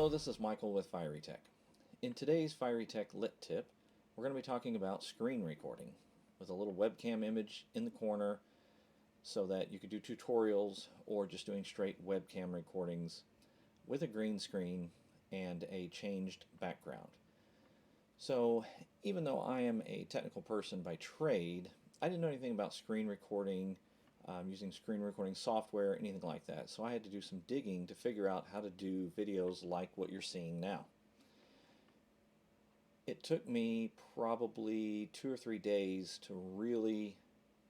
Hello, this is Michael with Fireytech. In today's Fireytech Lit Tip, we're going to be talking about screen recording with a little webcam image in the corner so that you could do tutorials or just doing straight webcam recordings with a green screen and a changed background. So even though I am a technical person by trade, I didn't know anything about screen recording, using screen recording software, anything like that. So I had to do some digging to figure out how to do videos like what you're seeing now. It took me probably 2 or 3 days to really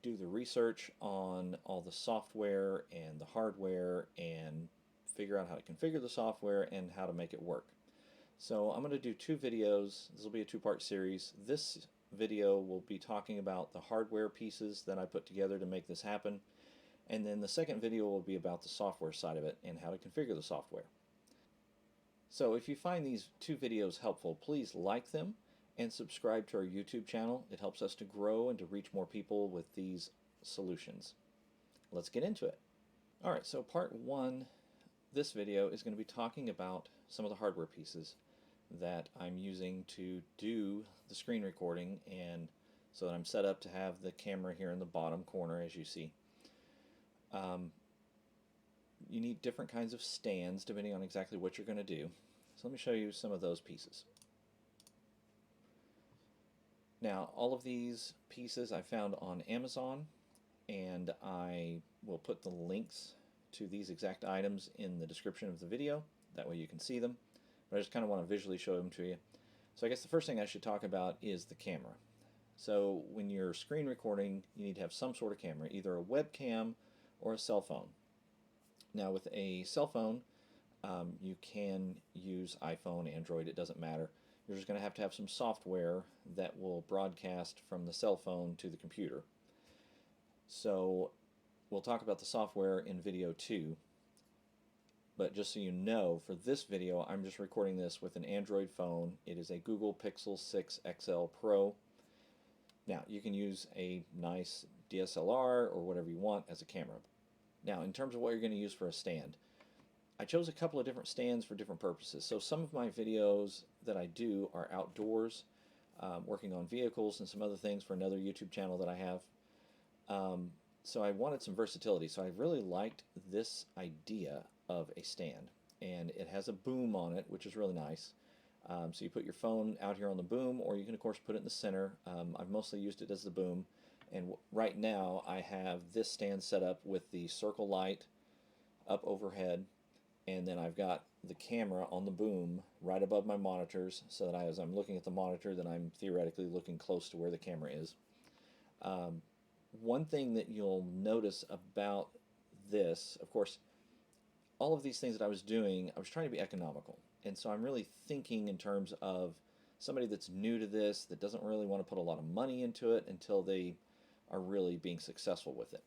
do the research on all the software and the hardware and figure out how to configure the software and how to make it work. So I'm going to do 2 videos. This will be a 2-part series. This video will be talking about the hardware pieces that I put together to make this happen, and then the second video will be about the software side of it and how to configure the software. So if you find these 2 videos helpful, please like them and subscribe to our YouTube channel. It helps us to grow and to reach more people with these solutions. Let's get into it. Alright, so part 1, this video is going to be talking about some of the hardware pieces that I'm using to do the screen recording, and so that I'm set up to have the camera here in the bottom corner, as you see. You need different kinds of stands depending on exactly what you're going to do. So let me show you some of those pieces. Now, all of these pieces I found on Amazon, and I will put the links to these exact items in the description of the video. That way you can see them. But I just kind of want to visually show them to you. So I guess the first thing I should talk about is the camera. So when you're screen recording, you need to have some sort of camera, either a webcam or a cell phone. Now with a cell phone, you can use iPhone, Android, it doesn't matter. You're just going to have some software that will broadcast from the cell phone to the computer. So we'll talk about the software in video 2. But just so you know, for this video, I'm just recording this with an Android phone. It is a Google Pixel 6 XL Pro. Now, you can use a nice DSLR or whatever you want as a camera. Now, in terms of what you're going to use for a stand, I chose a couple of different stands for different purposes. So some of my videos that I do are outdoors, working on vehicles and some other things for another YouTube channel that I have. So I wanted some versatility. So I really liked this idea of a stand, and it has a boom on it, which is really nice. So you put your phone out here on the boom, or you can of course put it in the center. I've mostly used it as the boom, and right now I have this stand set up with the circle light up overhead, and then I've got the camera on the boom right above my monitors, so that as I'm looking at the monitor, then I'm theoretically looking close to where the camera is. One thing that you'll notice about this, of course, all of these things that I was doing, I was trying to be economical. And so I'm really thinking in terms of somebody that's new to this, that doesn't really want to put a lot of money into it until they are really being successful with it.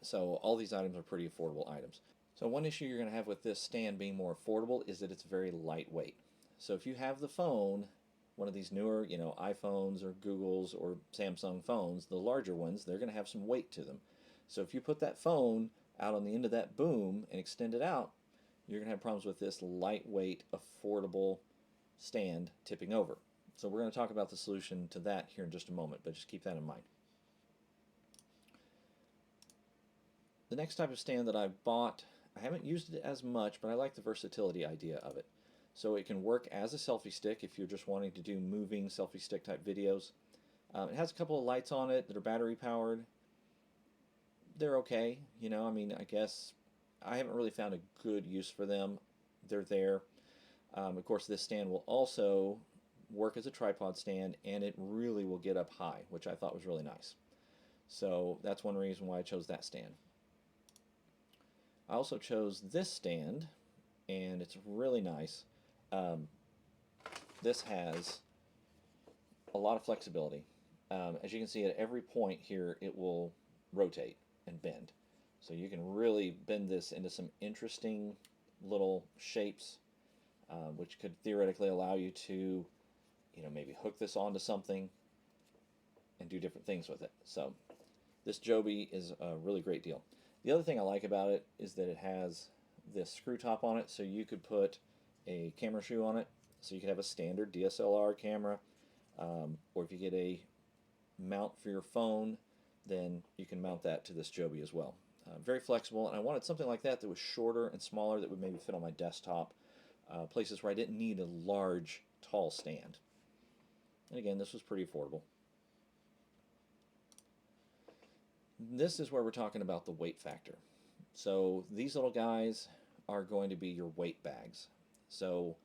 So all these items are pretty affordable items. So one issue you're going to have with this stand being more affordable is that it's very lightweight. So if you have the phone, one of these newer, iPhones or Googles or Samsung phones, the larger ones, they're going to have some weight to them. So if you put that phone out on the end of that boom and extend it out, you're going to have problems with this lightweight, affordable stand tipping over. So we're going to talk about the solution to that here in just a moment, but just keep that in mind. The next type of stand that I bought, I haven't used it as much, but I like the versatility idea of it. So it can work as a selfie stick if you're just wanting to do moving selfie stick type videos. It has a couple of lights on it that are battery powered. They're okay, I guess I haven't really found a good use for them. They're there. Of course, this stand will also work as a tripod stand, and it really will get up high, which I thought was really nice. So that's one reason why I chose that stand. I also chose this stand, and it's really nice. This has a lot of flexibility. As you can see, at every point here, it will rotate and bend. So you can really bend this into some interesting little shapes, which could theoretically allow you to, maybe hook this onto something and do different things with it. So this JOBY is a really great deal. The other thing I like about it is that it has this screw top on it, so you could put a camera shoe on it, so you can have a standard DSLR camera, or if you get a mount for your phone, then you can mount that to this JOBY as well. Very flexible, and I wanted something like that that was shorter and smaller that would maybe fit on my desktop, places where I didn't need a large, tall stand. And again, this was pretty affordable. This is where we're talking about the weight factor. So these little guys are going to be your weight bags. So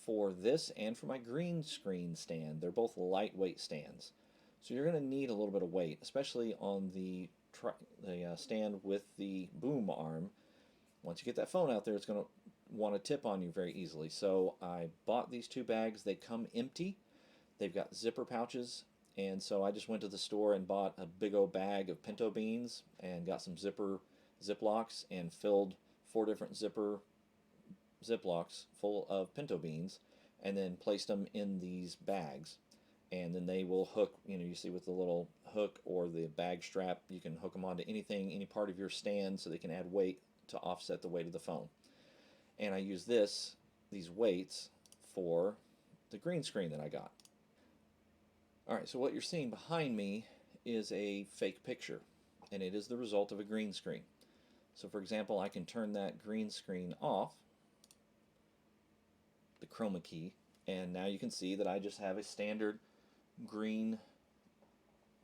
for this and for my green screen stand, they're both lightweight stands. So you're going to need a little bit of weight, especially on the stand with the boom arm. Once you get that phone out there, it's going to want to tip on you very easily. So I bought these two bags. They come empty. They've got zipper pouches, and so I just went to the store and bought a big old bag of pinto beans and got some Ziplocs and filled 4 different Ziplocs full of pinto beans, and then placed them in these bags. And then they will hook, you see with the little hook or the bag strap, you can hook them onto anything, any part of your stand, so they can add weight to offset the weight of the phone. And I use these weights for the green screen that I got. Alright, so what you're seeing behind me is a fake picture, and it is the result of a green screen. So for example, I can turn that green screen off, the Chromakey, and now you can see that I just have a standard green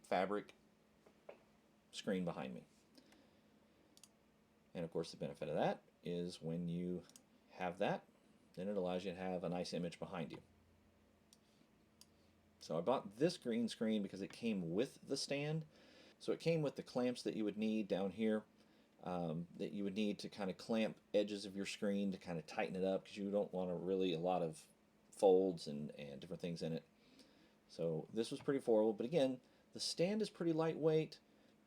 fabric screen behind me. And of course the benefit of that is when you have that, then it allows you to have a nice image behind you. So I bought this green screen because it came with the stand. So it came with the clamps that you would need down here, that you would need to kind of clamp edges of your screen to kind of tighten it up, because you don't want a lot of folds and different things in it. So this was pretty affordable, but again, the stand is pretty lightweight,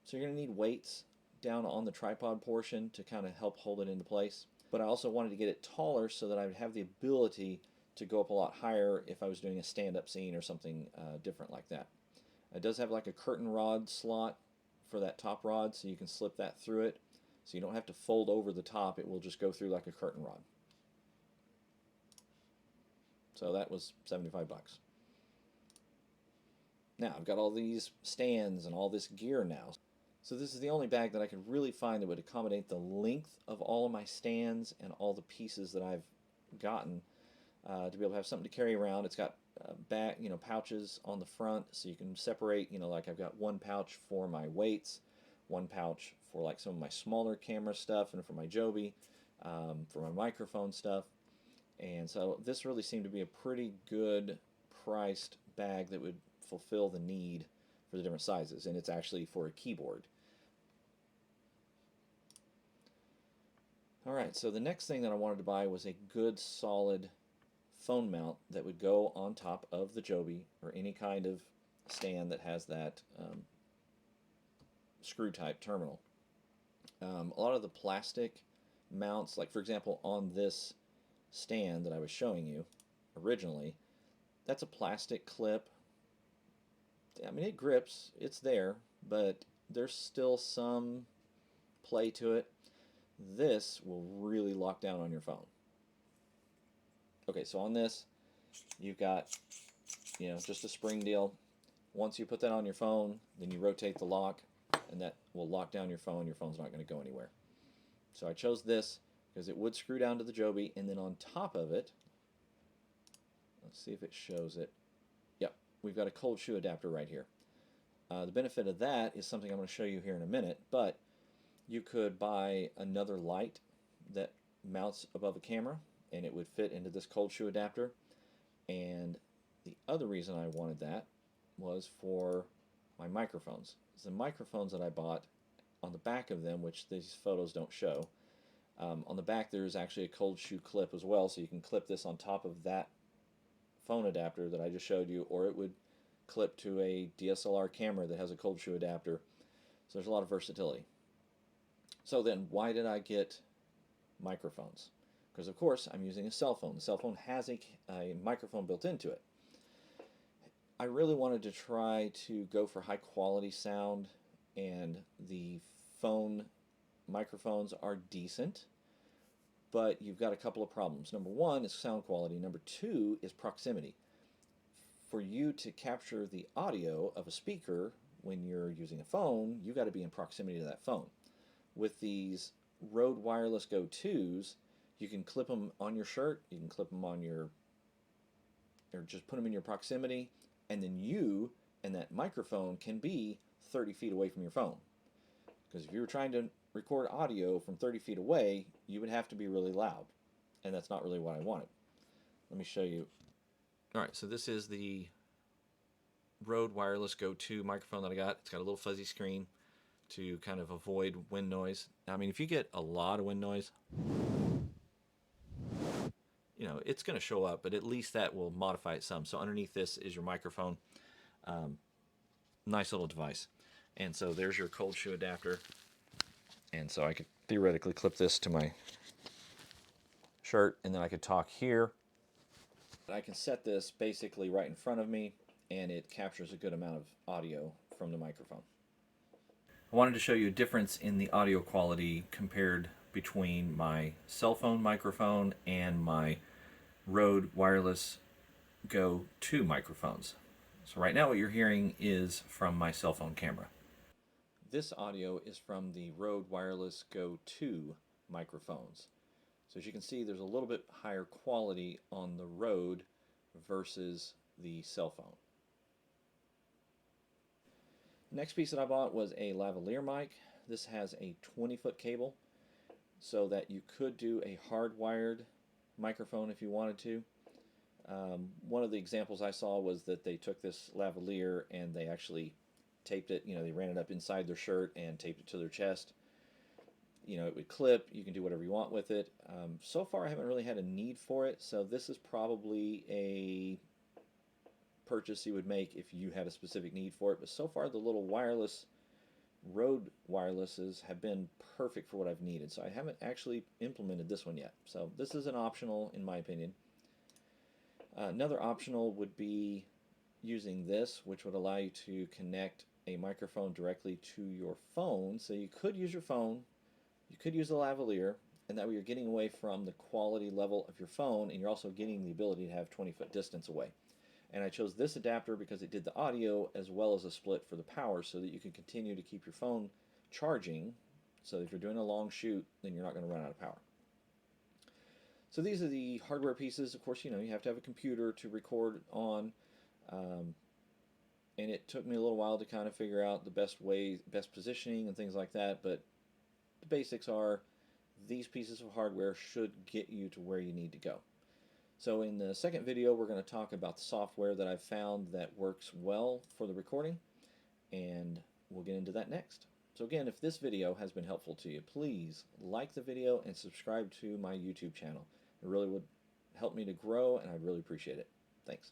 so you're going to need weights down on the tripod portion to kind of help hold it into place. But I also wanted to get it taller so that I would have the ability to go up a lot higher if I was doing a stand-up scene or something different like that. It does have like a curtain rod slot for that top rod, so you can slip that through it, so you don't have to fold over the top. It will just go through like a curtain rod. So that was 75 bucks. Now I've got all these stands and all this gear now. So this is the only bag that I could really find that would accommodate the length of all of my stands and all the pieces that I've gotten, to be able to have something to carry around. It's got pouches on the front, so you can separate, like I've got one pouch for my weights, one pouch for like some of my smaller camera stuff, and for my JOBY, for my microphone stuff. And so this really seemed to be a pretty good priced bag that would fulfill the need for the different sizes, and it's actually for a keyboard. Alright, so the next thing that I wanted to buy was a good solid phone mount that would go on top of the JOBY or any kind of stand that has that screw type terminal. A lot of the plastic mounts, like for example on this stand that I was showing you originally, that's a plastic clip. I mean, it grips, it's there, but there's still some play to it. This will really lock down on your phone. Okay, so on this, you've got, just a spring deal. Once you put that on your phone, then you rotate the lock, and that will lock down your phone. Your phone's not going to go anywhere. So I chose this because it would screw down to the JOBY, and then on top of it, let's see if it shows it. Yep, we've got a cold shoe adapter right here. The benefit of that is something I'm going to show you here in a minute, but you could buy another light that mounts above a camera, and it would fit into this cold shoe adapter. And the other reason I wanted that was for my microphones. The microphones that I bought, on the back of them, which these photos don't show, on the back there's actually a cold shoe clip as well, so you can clip this on top of that phone adapter that I just showed you, or it would clip to a DSLR camera that has a cold shoe adapter. So there's a lot of versatility. So then, why did I get microphones? Because of course I'm using a cell phone. The cell phone has a microphone built into it. I really wanted to try to go for high quality sound, and the phone microphones are decent, but you've got a couple of problems. Number one is sound quality. Number two is proximity. For you to capture the audio of a speaker when you're using a phone, you've got to be in proximity to that phone. With these Rode Wireless Go 2s, you can clip them on your shirt, you can clip them on your, or just put them in your proximity, and then you and that microphone can be 30 feet away from your phone. Because if you were trying to record audio from 30 feet away, you would have to be really loud, and that's not really what I wanted. Let me show you. Alright, so this is the Rode Wireless Go 2 microphone that I got. It's got a little fuzzy screen to kind of avoid wind noise. I mean, if you get a lot of wind noise, you know, it's going to show up, but at least that will modify it some. So underneath this is your microphone. Nice little device. And so there's your cold shoe adapter. And so I could theoretically clip this to my shirt, and then I could talk here. I can set this basically right in front of me, and it captures a good amount of audio from the microphone. I wanted to show you a difference in the audio quality compared between my cell phone microphone and my Rode Wireless Go 2 microphones. So right now what you're hearing is from my cell phone camera. This audio is from the Rode Wireless Go 2 microphones. So as you can see, there's a little bit higher quality on the Rode versus the cell phone. Next piece that I bought was a lavalier mic. This has a 20-foot cable so that you could do a hardwired microphone if you wanted to. One of the examples I saw was that they took this lavalier and they actually taped it, you know, they ran it up inside their shirt and taped it to their chest. You know, it would clip, you can do whatever you want with it. So far I haven't really had a need for it, so this is probably a purchase you would make if you had a specific need for it. But so far the little wireless Rode wirelesses have been perfect for what I've needed, so I haven't actually implemented this one yet. So this is an optional in my opinion. Another optional would be using this, which would allow you to connect a microphone directly to your phone. So you could use your phone, you could use a lavalier, and that way you're getting away from the quality level of your phone, and you're also getting the ability to have 20-foot distance away. And I chose this adapter because it did the audio as well as a split for the power, so that you can continue to keep your phone charging, so if you're doing a long shoot, then you're not going to run out of power. So these are the hardware pieces. Of course, you know, you have to have a computer to record on, and it took me a little while to kind of figure out the best way, best positioning and things like that, but the basics are these pieces of hardware should get you to where you need to go. So in the second video, we're going to talk about the software that I've found that works well for the recording, and we'll get into that next. So again, if this video has been helpful to you, please like the video and subscribe to my YouTube channel. It really would help me to grow, and I'd really appreciate it. Thanks.